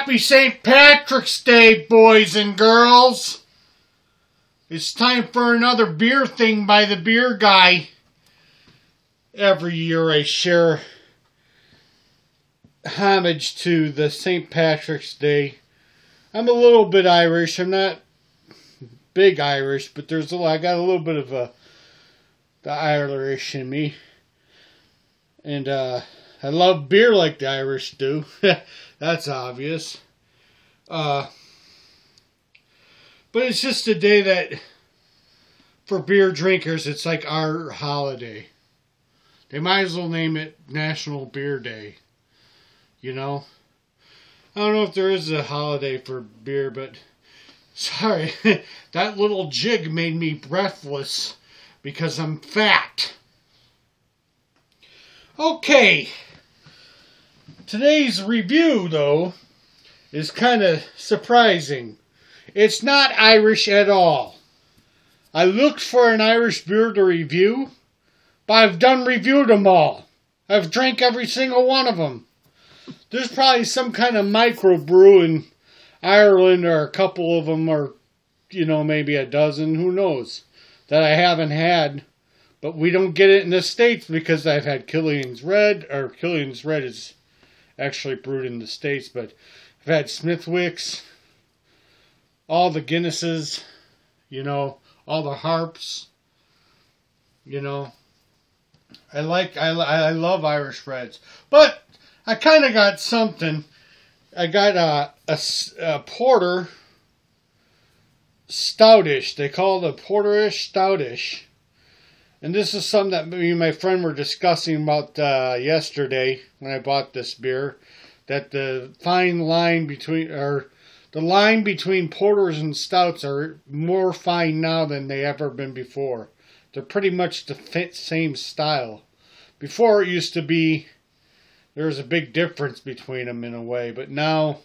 Happy St. Patrick's Day, boys and girls. It's time for another beer thing by the beer guy. Every year I share homage to the St. Patrick's Day. I'm a little bit Irish. I'm not big Irish, but I got a little bit of the Irish in me. And I love beer like the Irish do. That's obvious. But it's just a day that, for beer drinkers, it's like our holiday. They might as well name it National Beer Day. You know? I don't know if there is a holiday for beer, but sorry. That little jig made me breathless because I'm fat. Okay. Today's review, though, is kind of surprising. It's not Irish at all. I looked for an Irish beer to review, but I've reviewed them all. I've drank every single one of them. There's probably some kind of microbrew in Ireland, or a couple of them, or, you know, maybe a dozen, who knows, that I haven't had. But we don't get it in the States because I've had Killian's Red, or Killian's Red is actually brewed in the States, but I've had Smithwick's, all the Guinnesses, you know, all the Harps, you know. I love Irish Reds, but I kind of got something. I got a porter stoutish. They call it a porterish stoutish. And this is something that me and my friend were discussing about yesterday when I bought this beer. That the line between porters and stouts are more fine now than they ever been before. They're pretty much the same style. Before it used to be, there was a big difference between them in a way. But now,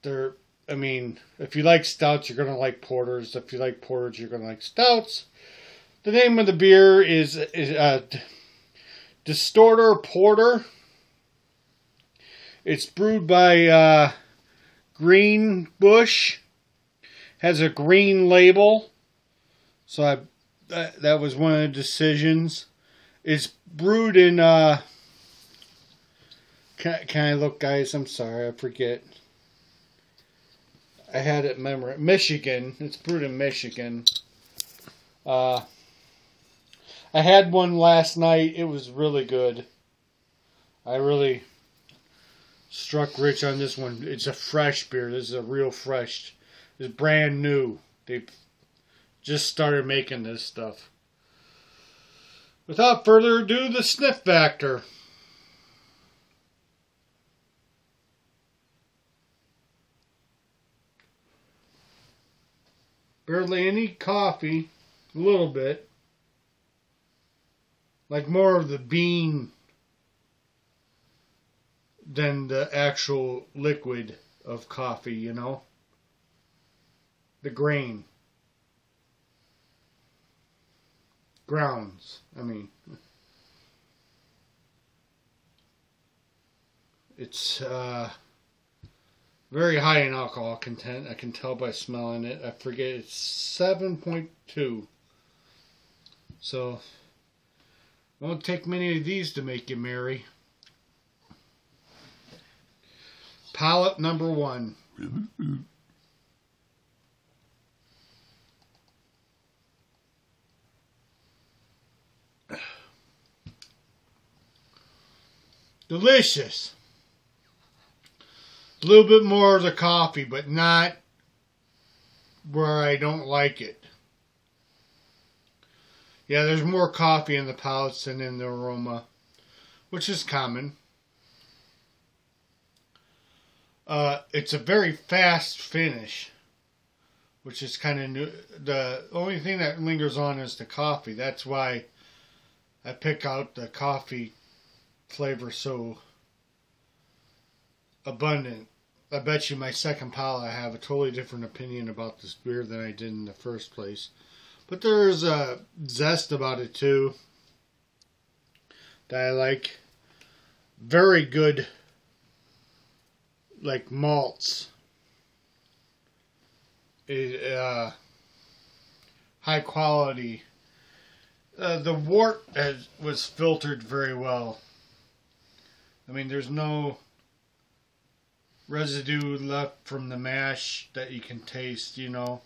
I mean, if you like stouts, you're going to like porters. If you like porters, you're going to like stouts. The name of the beer is Distorter Porter. It's brewed by Green Bush. Has a green label. So that was one of the decisions. It's brewed in... Can I look, guys? I'm sorry, I forget. I had it memorized. Michigan. It's brewed in Michigan. I had one last night. It was really good. I really struck rich on this one. It's a fresh beer. This is a real fresh. It's brand new. They just started making this stuff. Without further ado, the sniff factor. Barely any coffee. A little bit. Like more of the bean than the actual liquid of coffee, you know? The grain. Grounds, I mean. It's very high in alcohol content. I can tell by smelling it. I forget, it's 7.2. So... won't take many of these to make you merry. Palate number 1. Delicious. A little bit more of the coffee, but not where I don't like it. Yeah, there's more coffee in the palates than in the aroma, which is common. It's a very fast finish, which is kind of new. The only thing that lingers on is the coffee. That's why I pick out the coffee flavor so abundant. I bet you my second palate I have a totally different opinion about this beer than I did in the first place. But there's a zest about it too that I like. Very good like malts. High quality. The wort was filtered very well. I mean, there's no residue left from the mash that you can taste, you know.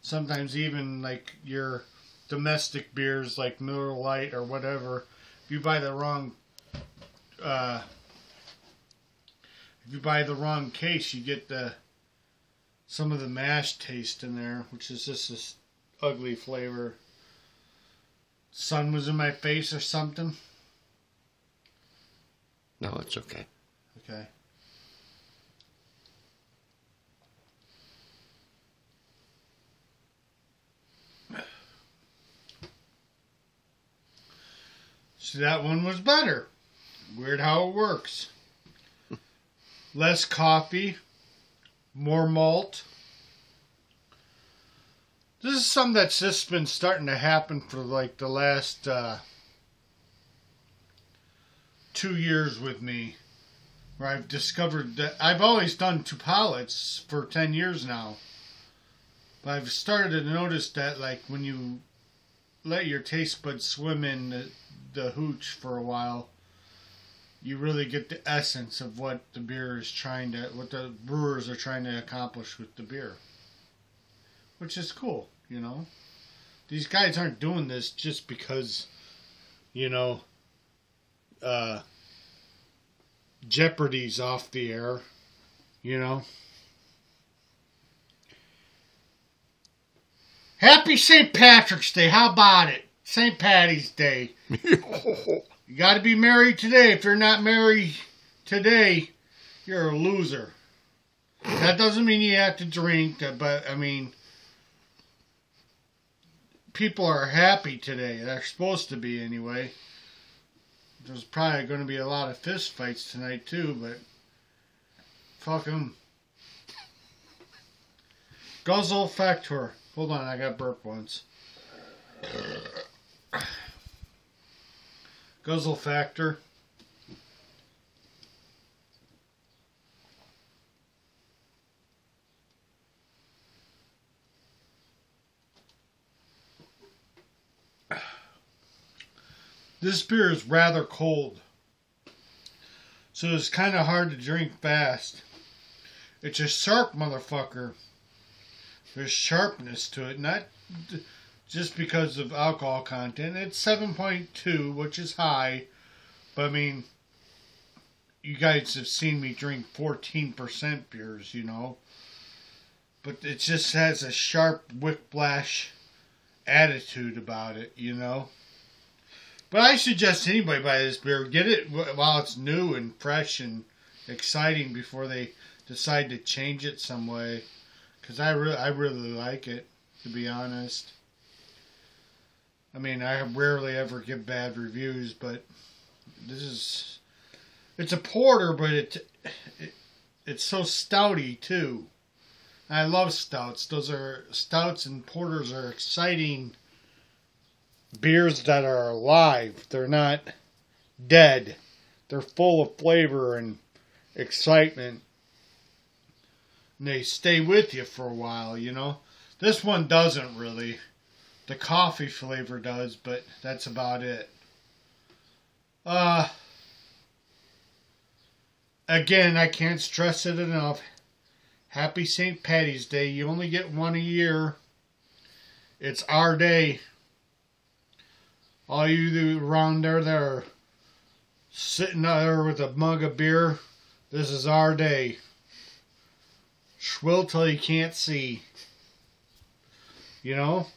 Sometimes even like your domestic beers like Miller Lite or whatever, if you buy the wrong case, you get some of the mash taste in there, which is just this ugly flavor. Sun was in my face or something? No, it's okay. Okay. So that one was better. Weird how it works. Less coffee, more malt. This is something that's just been starting to happen for like the last 2 years with me, where I've discovered that I've always done 2 pallets for 10 years now. But I've started to notice that like when you let your taste buds swim in the hooch for a while, you really get the essence of what the brewers are trying to accomplish with the beer. Which is cool, you know. These guys aren't doing this just because, you know, Jeopardy's off the air, you know. Happy St. Patrick's Day, how about it? St. Patty's Day. You gotta be married today. If you're not married today, you're a loser. That doesn't mean you have to drink, but I mean, people are happy today. They're supposed to be anyway. There's probably going to be a lot of fist fights tonight too, but fuck them. Guzzle Factor. Hold on, I got burp once. Guzzle Factor. This beer is rather cold, so it's kind of hard to drink fast. It's a sharp motherfucker. There's sharpness to it, not just because of alcohol content. It's 7.2, which is high, but I mean, you guys have seen me drink 14% beers, you know. But it just has a sharp whiplash attitude about it, you know. But I suggest anybody buy this beer. Get it while it's new and fresh and exciting before they decide to change it some way. Because I really like it, to be honest. I mean, I rarely ever give bad reviews, but it's a porter, but it's so stouty too. I love stouts. Stouts and porters are exciting beers that are alive. They're not dead. They're full of flavor and excitement. And they stay with you for a while, you know. This one doesn't really. The coffee flavor does, but that's about it. Again, I can't stress it enough. Happy St. Patty's Day. You only get one a year. It's our day. All you around there that are sitting there with a mug of beer, this is our day. Swill till you can't see. You know?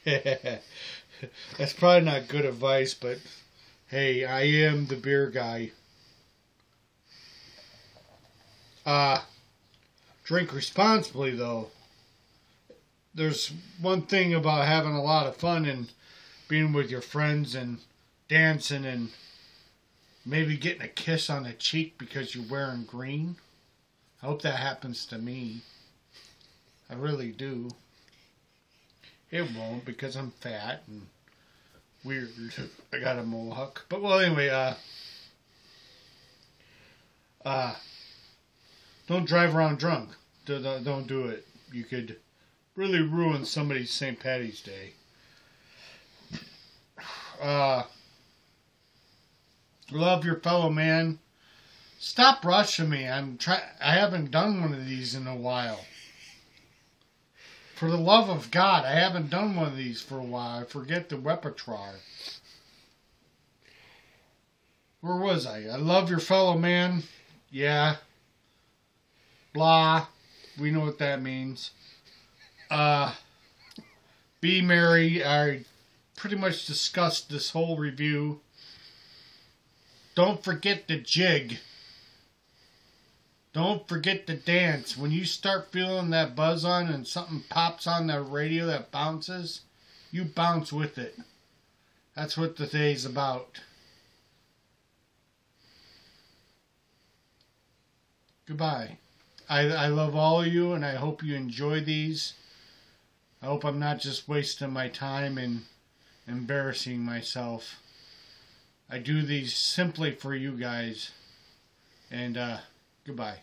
That's probably not good advice, but hey, I am the beer guy. Drink responsibly, though. There's one thing about having a lot of fun and being with your friends and dancing and maybe getting a kiss on the cheek because you're wearing green. I hope that happens to me. I really do. It won't because I'm fat and weird. I got a mohawk. But well, anyway, Don't drive around drunk. Don't do it. You could really ruin somebody's St. Patty's Day. Love your fellow man. Stop rushing me. I haven't done one of these in a while. For the love of God, I haven't done one of these for a while. I forget the repertoire. Where was I? I love your fellow man. Yeah. Blah. We know what that means. Be merry. I pretty much discussed this whole review. Don't forget the jig. Don't forget to dance. When you start feeling that buzz on and something pops on the radio that bounces, you bounce with it. That's what the day's about. Goodbye. I love all of you, and I hope you enjoy these. I hope I'm not just wasting my time and embarrassing myself. I do these simply for you guys. And goodbye.